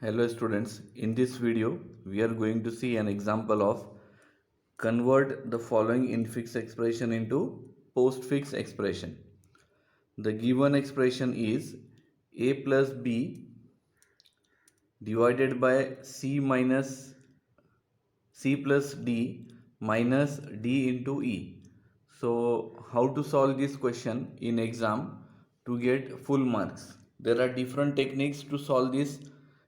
Hello students, in this video we are going to see an example of convert the following infix expression into postfix expression. The given expression is a plus b divided by c plus d minus d into e. So how to solve this question in exam to get full marks? There are different techniques to solve this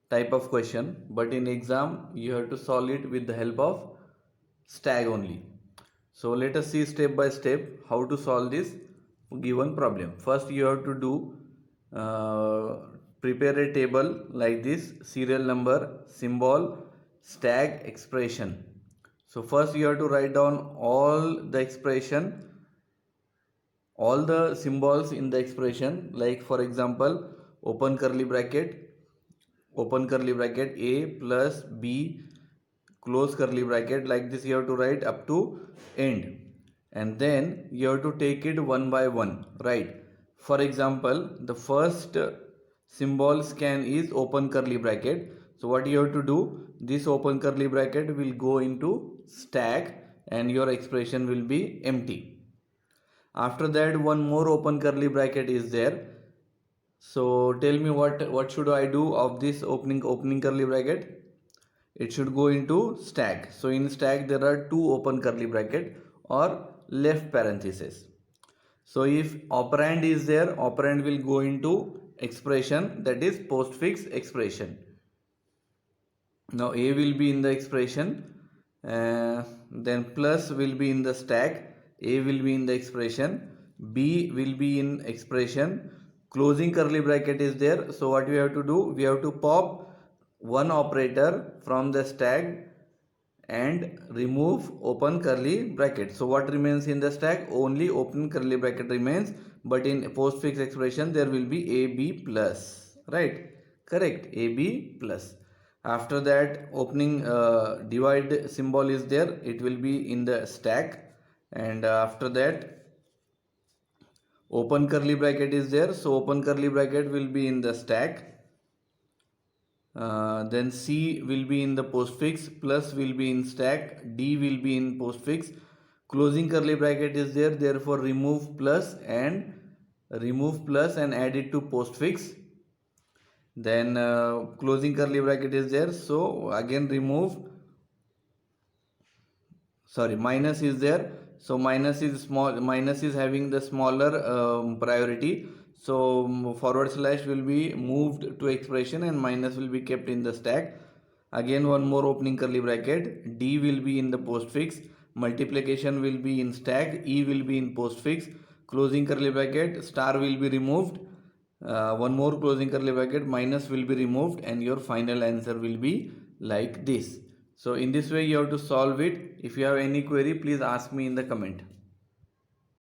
type of question, but in exam you have to solve it with the help of stag only. So let us see step by step how to solve this given problem. First you have to do prepare a table like this: serial number, symbol, stag, expression. So first you have to write down all the expression, all the symbols in the expression, like for example open curly bracket a plus b close curly bracket, like this you have to write up to end, and then you have to take it one by one, right? For example, the first symbol scan is open curly bracket, so what you have to do, this open curly bracket will go into stack and your expression will be empty. After that one more open curly bracket is there. So tell me what should I do of this opening curly bracket? It should go into stack. So in stack there are two open curly bracket or left parenthesis. So if operand is there, operand will go into expression, that is postfix expression. Now a will be in the expression, then plus will be in the stack, a will be in the expression, b will be in expression, closing curly bracket is there. So what we have to do, we have to pop one operator from the stack and remove open curly bracket. So what remains in the stack? Only open curly bracket remains, but in postfix expression there will be ab plus, right? Correct, ab plus. After that opening divide symbol is there, it will be in the stack, and after that open curly bracket is there, so open curly bracket will be in the stack. Then C will be in the postfix, plus will be in stack, D will be in postfix, closing curly bracket is there, therefore remove plus and add it to postfix. Then closing curly bracket is there, so again remove, sorry, minus is there, so minus is small, minus is having the smaller priority, so forward slash will be moved to expression and minus will be kept in the stack. Again one more opening curly bracket, d will be in the postfix, multiplication will be in stack, e will be in postfix, closing curly bracket, star will be removed, one more closing curly bracket, minus will be removed, and your final answer will be like this. So in this way you have to solve it. If you have any query, please ask me in the comment.